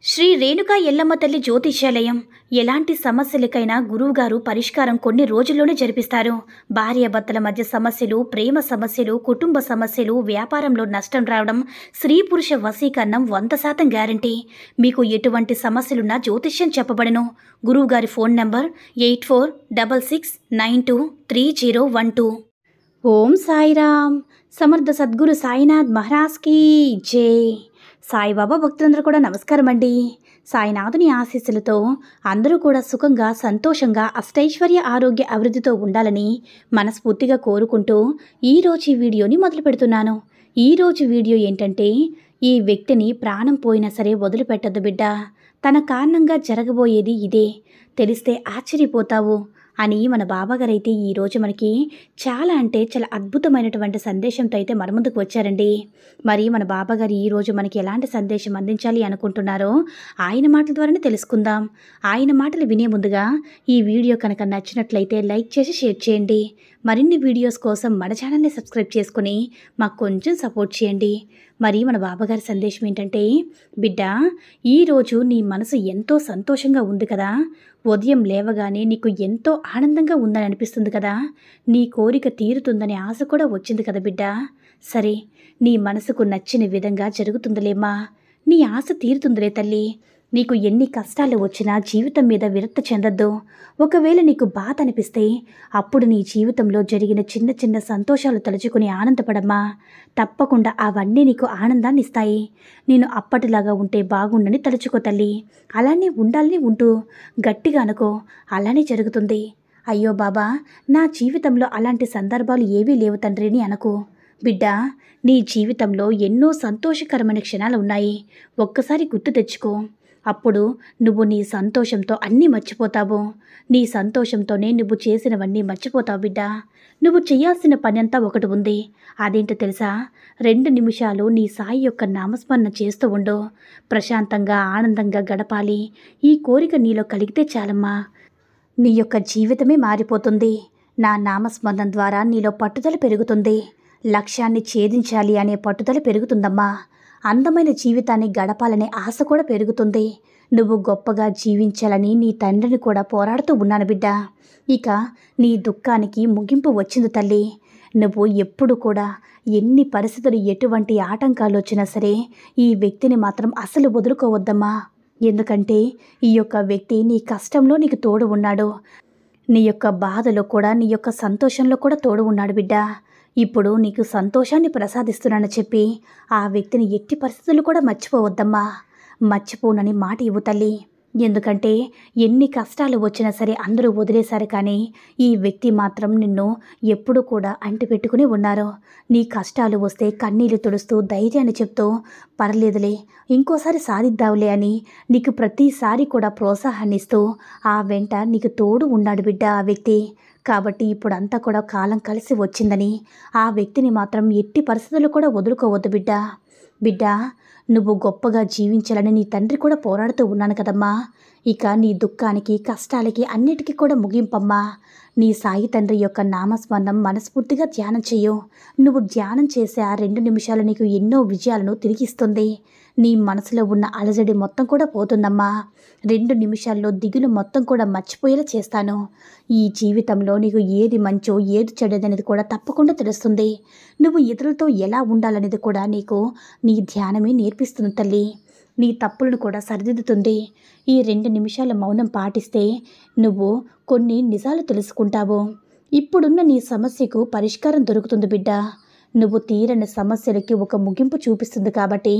శ్రీ రేణుకా ఎల్లమ్మ తల్లి జ్యోతిష్యాలయం ఎలాంటి సమస్యలకైనా గురువుగారు పరిష్కారం కొన్ని రోజుల్లోనే జరిపిస్తారు. భార్యాభర్తల మధ్య సమస్యలు, ప్రేమ సమస్యలు, కుటుంబ సమస్యలు, వ్యాపారంలో నష్టం రావడం, స్త్రీ పురుష వశీకరణం 100% గ్యారంటీ. మీకు ఎటువంటి సమస్యలున్నా జ్యోతిష్యం చెప్పబడను. గురువుగారి ఫోన్ నంబర్ 8466923012. ఓం సాయిరామ్. సమర్థ సద్గురు సాయినాథ్ మహారాజ్కి జై. సాయిబాబా భక్తులందరూ కూడా నమస్కారం అండి. సాయినాథుని ఆశీస్సులతో అందరూ కూడా సుఖంగా, సంతోషంగా, అష్టైశ్వర్య ఆరోగ్య అభివృద్ధితో ఉండాలని మనస్ఫూర్తిగా కోరుకుంటూ ఈరోజు ఈ వీడియోని మొదలు పెడుతున్నాను. ఈరోజు వీడియో ఏంటంటే, ఈ వ్యక్తిని ప్రాణం పోయినా సరే వదిలిపెట్టద్దు బిడ్డ. తన కారణంగా జరగబోయేది ఇదే, తెలిస్తే ఆశ్చర్యపోతావు అని మన బాబాగారు అయితే ఈరోజు మనకి చాలా అద్భుతమైనటువంటి సందేశంతో అయితే మన ముందుకు వచ్చారండి. మరి మన బాబాగారు ఈరోజు మనకి ఎలాంటి సందేశం అందించాలి అనుకుంటున్నారో ఆయన మాటల ద్వారానే తెలుసుకుందాం. ఆయన మాటలు వినే ముందుగా ఈ వీడియో కనుక నచ్చినట్లయితే లైక్ చేసి షేర్ చేయండి. మరిన్ని వీడియోస్ కోసం మన ఛానల్ని సబ్స్క్రైబ్ చేసుకుని మాకు కొంచెం సపోర్ట్ చేయండి. మరి మన బాబాగారి సందేశం ఏంటంటే, బిడ్డ, ఈరోజు నీ మనసు ఎంతో సంతోషంగా ఉంది కదా. ఉదయం లేవగానే నీకు ఎంతో ఆనందంగా ఉందని అనిపిస్తుంది కదా. నీ కోరిక తీరుతుందనే ఆశ కూడా వచ్చింది కదా బిడ్డ. సరే, నీ మనసుకు నచ్చిన విధంగా జరుగుతుందిలేమ్మా. నీ ఆశ తీరుతుందిలే తల్లి. నీకు ఎన్ని కష్టాలు వచ్చినా జీవితం మీద విరక్తి చెందొద్దు. ఒకవేళ నీకు బాధ అనిపిస్తే అప్పుడు నీ జీవితంలో జరిగిన చిన్న చిన్న సంతోషాలు తలుచుకుని ఆనందపడమ్మా. తప్పకుండా అవన్నీ నీకు ఆనందాన్ని ఇస్తాయి. నేను అప్పటిలాగా ఉంటే బాగుండని తలుచుకో తల్లి. అలానే ఉండాలని ఉంటూ గట్టిగా అనుకో, అలానే జరుగుతుంది. అయ్యో బాబా, నా జీవితంలో అలాంటి సందర్భాలు ఏవీ లేవు తండ్రి అని అనుకో. బిడ్డ, నీ జీవితంలో ఎన్నో సంతోషకరమైన క్షణాలు ఉన్నాయి. ఒక్కసారి గుర్తు తెచ్చుకో. అప్పుడు నువ్వు నీ సంతోషంతో అన్నీ మర్చిపోతావు. నీ సంతోషంతోనే నువ్వు చేసినవన్నీ మర్చిపోతావు బిడ్డ. నువ్వు చేయాల్సిన పని అంతా ఒకటి ఉంది. అదేంటో తెలుసా? 2 నిమిషాలు నీ సాయి యొక్క నామస్మరణ చేస్తూ ఉండు. ప్రశాంతంగా, ఆనందంగా గడపాలి. ఈ కోరిక నీలో కలిగితే చాలమ్మా. నీ యొక్క జీవితమే మారిపోతుంది. నా నామస్మరణం ద్వారా నీలో పట్టుదల పెరుగుతుంది. లక్ష్యాన్ని ఛేదించాలి అనే పట్టుదల పెరుగుతుందమ్మా. అందమైన జీవితాన్ని గడపాలనే ఆశ కూడా పెరుగుతుంది. నువ్వు గొప్పగా జీవించాలని నీ తండ్రిని కూడా పోరాడుతూ ఉన్నాను బిడ్డ. ఇక నీ దుఃఖానికి ముగింపు వచ్చింది తల్లి. నువ్వు ఎప్పుడు కూడా ఎన్ని పరిస్థితులు, ఎటువంటి ఆటంకాలు వచ్చినా సరే ఈ వ్యక్తిని మాత్రం అసలు వదులుకోవద్దమ్మా. ఎందుకంటే ఈ యొక్క వ్యక్తి నీ కష్టంలో నీకు తోడు ఉన్నాడు. నీ యొక్క బాధలో కూడా, నీ యొక్క సంతోషంలో కూడా తోడు ఉన్నాడు బిడ్డ. ఇప్పుడు నీకు సంతోషాన్ని ప్రసాదిస్తున్నానని చెప్పి ఆ వ్యక్తిని ఎట్టి పరిస్థితులు కూడా మర్చిపోవద్దమ్మా. మర్చిపోనని మాట ఇవ్వు తల్లి. ఎందుకంటే ఎన్ని కష్టాలు వచ్చినా సరే అందరూ వదిలేశారు, కానీ ఈ వ్యక్తి మాత్రం నిన్ను ఎప్పుడు కూడా అంటిపెట్టుకుని ఉన్నారు. నీ కష్టాలు వస్తే కన్నీళ్లు తుడుస్తూ, ధైర్యాన్ని చెప్తూ, పర్లేదులే, ఇంకోసారి సాధిద్దావులే అని నీకు ప్రతిసారి కూడా ప్రోత్సాహాన్ని ఇస్తూ ఆ వెంట నీకు తోడు ఉన్నాడు బిడ్డ ఆ వ్యక్తి. కాబట్టి ఇప్పుడంతా కూడా కాలం కలిసి వచ్చిందని ఆ వ్యక్తిని మాత్రం ఎట్టి పరిస్థితుల్లో కూడా వదులుకోవద్దు బిడ్డ. బిడ్డ, నువ్వు గొప్పగా జీవించాలని నీ తండ్రి కూడా పోరాడుతూ ఉన్నాను కదమ్మా. ఇక నీ దుఃఖానికి, కష్టాలకి అన్నిటికీ కూడా ముగింపమ్మా. నీ సాయి తండ్రి యొక్క నామస్మరణం మనస్ఫూర్తిగా ధ్యానం చెయ్యు. నువ్వు ధ్యానం చేసే ఆ 2 నిమిషాలు నీకు ఎన్నో విజయాలను తిరిగిస్తుంది. నీ మనసులో ఉన్న అలజడి మొత్తం కూడా పోతుందమ్మా. 2 నిమిషాల్లో దిగులు మొత్తం కూడా మర్చిపోయేలా చేస్తాను. ఈ జీవితంలో నీకు ఏది మంచో, ఏది చెడ్డదనేది కూడా తప్పకుండా తెలుస్తుంది. నువ్వు ఇతరులతో ఎలా ఉండాలనేది కూడా నీకు నీ ధ్యానమే నేర్పిస్తుంది తల్లి. నీ తప్పులను కూడా సరిదిద్దుతుంది. ఈ 2 నిమిషాల మౌనం పాటిస్తే నువ్వు కొన్ని నిజాలు తెలుసుకుంటావు. ఇప్పుడున్న నీ సమస్యకు పరిష్కారం దొరుకుతుంది బిడ్డ. నువ్వు తీరని సమస్యలకి ఒక ముగింపు చూపిస్తుంది. కాబట్టి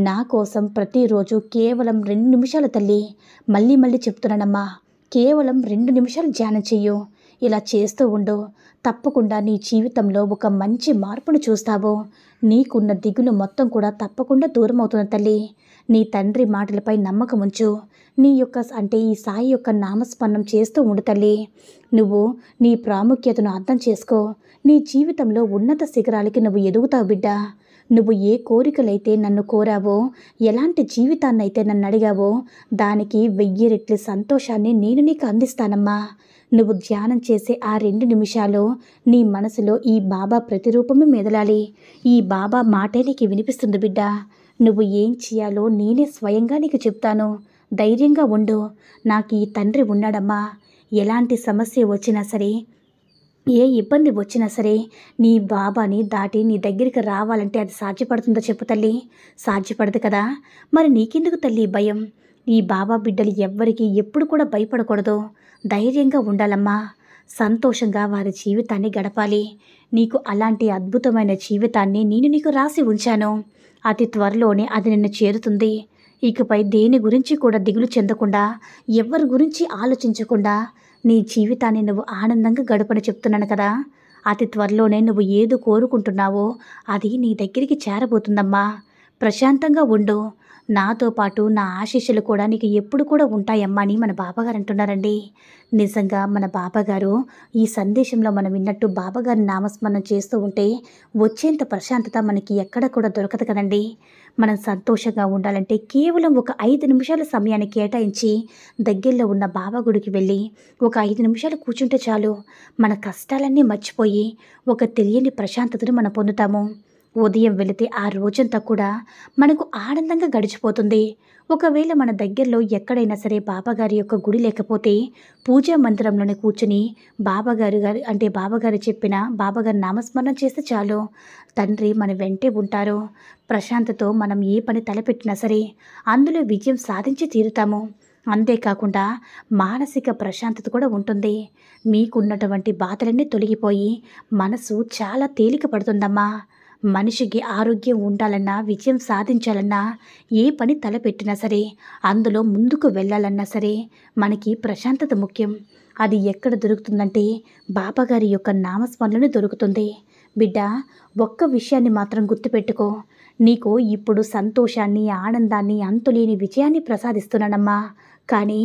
నా కోసం ప్రతిరోజు కేవలం 2 నిమిషాలు తల్లి, మళ్ళీ మళ్ళీ చెప్తున్నానమ్మా, కేవలం 2 నిమిషాలు ధ్యానం చెయ్యు. ఇలా చేస్తూ ఉండు. తప్పకుండా నీ జీవితంలో ఒక మంచి మార్పును చూస్తావు. నీకున్న దిగులు మొత్తం కూడా తప్పకుండా దూరం అవుతుంది తల్లి. నీ తండ్రి మాటలపై నమ్మకం ఉంచు. నీ యొక్క ఈ సాయి యొక్క నామస్మరణం చేస్తూ ఉండు తల్లి. నువ్వు నీ ప్రాముఖ్యతను అర్థం చేసుకో. నీ జీవితంలో ఉన్నత శిఖరాలకి నువ్వు ఎదుగుతావు బిడ్డ. నువ్వు ఏ కోరికలైతే నన్ను కోరావో, ఎలాంటి జీవితాన్నైతే నన్ను అడిగావో, దానికి 1000 రెట్ల సంతోషాన్ని నేను నీకు అందిస్తానమ్మా. నువ్వు ధ్యానం చేసే ఆ 2 నిమిషాలు నీ మనసులో ఈ బాబా ప్రతిరూపమే మెదలాలి. ఈ బాబా మాటే నీకు వినిపిస్తుంది బిడ్డ. నువ్వు ఏం చేయాలో నేనే స్వయంగా నీకు చెప్తాను. ధైర్యంగా ఉండు. నాకు ఈ తండ్రి ఉన్నాడమ్మా. ఎలాంటి సమస్య వచ్చినా సరే, ఏ ఇబ్బంది వచ్చినా సరే నీ బాబాని దాటి నీ దగ్గరికి రావాలంటే అది సాధ్యపడుతుందో చెప్పు తల్లి. సాధ్యపడదు కదా. మరి నీకెందుకు తల్లి భయం? ఈ బాబా బిడ్డలు ఎవ్వరికి ఎప్పుడు కూడా భయపడకూడదు. ధైర్యంగా ఉండాలమ్మా. సంతోషంగా వారి జీవితాన్ని గడపాలి. నీకు అలాంటి అద్భుతమైన జీవితాన్ని నేను నీకు రాసి ఉంచాను. అతి త్వరలోనే అది నిన్ను చేరుతుంది. ఇకపై దేని గురించి కూడా దిగులు చెందకుండా, ఎవరి గురించి ఆలోచించకుండా నీ జీవితాన్ని నువ్వు ఆనందంగా గడపని చెప్తున్నాను కదా. అతి త్వరలోనే నువ్వు ఏది కోరుకుంటున్నావో అది నీ దగ్గరికి చేరబోతుందమ్మా. ప్రశాంతంగా ఉండు. నాతో పాటు నా ఆశీస్సులు కూడా నీకు ఎప్పుడు కూడా ఉంటాయమ్మా అని మన బాబాగారు అంటున్నారండి. నిజంగా మన బాబాగారు ఈ సందేశంలో మనం విన్నట్టు బాబాగారి నామస్మరణ చేస్తూ ఉంటే వచ్చేంత ప్రశాంతత మనకి ఎక్కడ కూడా దొరకదు కదండి. మనం సంతోషంగా ఉండాలంటే కేవలం ఒక 5 నిమిషాల సమయాన్ని కేటాయించి దగ్గరలో ఉన్న బాబా గుడికి వెళ్ళి ఒక 5 నిమిషాలు కూర్చుంటే చాలు. మన కష్టాలన్నీ మర్చిపోయి ఒక తెలియని ప్రశాంతతను మనం పొందుతాము. ఉదయం వెళితే ఆ రోజంతా కూడా మనకు ఆనందంగా గడిచిపోతుంది. ఒకవేళ మన దగ్గరలో ఎక్కడైనా సరే బాబాగారి యొక్క గుడి లేకపోతే పూజా మందిరంలోనే కూర్చుని బాబాగారు చెప్పిన బాబాగారి నామస్మరణ చేస్తే చాలు. తండ్రి మన వెంటే ఉంటారు. ప్రశాంతతో మనం ఏ పని తలపెట్టినా సరే అందులో విజయం సాధించి తీరుతాము. అంతేకాకుండా మానసిక ప్రశాంతత కూడా ఉంటుంది. మీకున్నటువంటి బాధలన్నీ తొలగిపోయి మనసు చాలా తేలిక పడుతుందమ్మా. మనిషికి ఆరోగ్యం ఉండాలన్నా, విజయం సాధించాలన్నా, ఏ పని తలపెట్టినా సరే అందులో ముందుకు వెళ్ళాలన్నా సరే మనకి ప్రశాంతత ముఖ్యం. అది ఎక్కడ దొరుకుతుందంటే బాబాగారి యొక్క నామస్మరణలో దొరుకుతుంది. బిడ్డ, ఒక్క విషయాన్ని మాత్రం గుర్తుపెట్టుకో. నీకు ఇప్పుడు సంతోషాన్ని, ఆనందాన్ని, అంతులేని విజయాన్ని ప్రసాదిస్తున్నానమ్మా. కానీ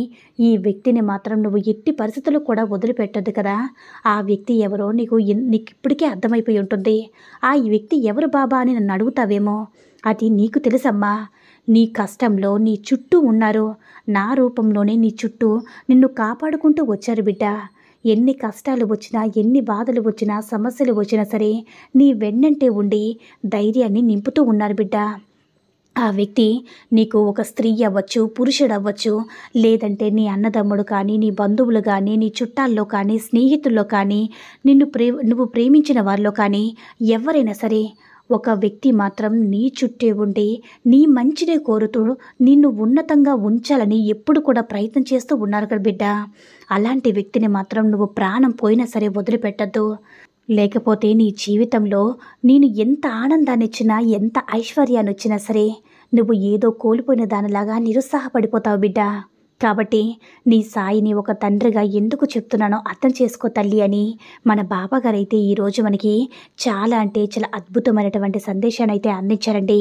ఈ వ్యక్తిని మాత్రం నువ్వు ఎట్టి పరిస్థితుల్లో కూడా వదిలిపెట్టద్దు కదా. ఆ వ్యక్తి ఎవరో నీకు ఇప్పటికే అర్థమైపోయి ఉంటుంది. ఆ వ్యక్తి ఎవరు బాబా అని నన్ను అడుగుతావేమో. అది నీకు తెలుసమ్మా. నీ కష్టంలో నీ చుట్టూ ఉన్నారు. నా రూపంలోనే నీ చుట్టూ నిన్ను కాపాడుకుంటూ వచ్చారు బిడ్డ. ఎన్ని కష్టాలు వచ్చినా, ఎన్ని బాధలు వచ్చినా, సమస్యలు వచ్చినా సరే నీ వెన్నంటే ఉండి ధైర్యాన్ని నింపుతూ ఉన్నారు బిడ్డ. ఆ వ్యక్తి నీకు ఒక స్త్రీ అవ్వచ్చు, పురుషుడు అవ్వచ్చు, లేదంటే నీ అన్నదమ్ముడు కానీ, నీ బంధువులు కానీ, నీ చుట్టాల్లో కానీ, స్నేహితుల్లో కానీ, నువ్వు ప్రేమించిన వారిలో కానీ ఎవరైనా సరే ఒక వ్యక్తి మాత్రం నీ చుట్టే ఉండి నీ మంచినే కోరుతూ నిన్ను ఉన్నతంగా ఉంచాలని ఎప్పుడు కూడా ప్రయత్నం చేస్తూ ఉన్నారు కదా బిడ్డ. అలాంటి వ్యక్తిని మాత్రం నువ్వు ప్రాణం పోయినా సరే వదిలిపెట్టద్దు. లేకపోతే నీ జీవితంలో నేను ఎంత ఆనందాన్ని ఇచ్చినా, ఎంత ఐశ్వర్యాన్ని వచ్చినా సరే నువ్వు ఏదో కోల్పోయిన దానిలాగా నిరుత్సాహపడిపోతావు బిడ్డ. కాబట్టి నీ సాయిని ఒక తండ్రిగా ఎందుకు చెప్తున్నానో అర్థం చేసుకో తల్లి అని మన బాబాగారు అయితే ఈరోజు మనకి చాలా అంటే చాలా అద్భుతమైనటువంటి సందేశాన్ని అయితే అందించారండి.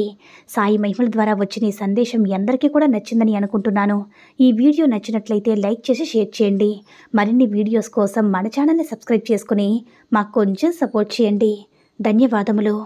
సాయి మహిమల ద్వారా వచ్చిన ఈ సందేశం మీ అందరికీ కూడా నచ్చిందని అనుకుంటున్నాను. ఈ వీడియో నచ్చినట్లయితే లైక్ చేసి షేర్ చేయండి. మరిన్ని వీడియోస్ కోసం మన ఛానల్ని సబ్స్క్రైబ్ చేసుకుని మాకు కొంచెం సపోర్ట్ చేయండి. ధన్యవాదములు.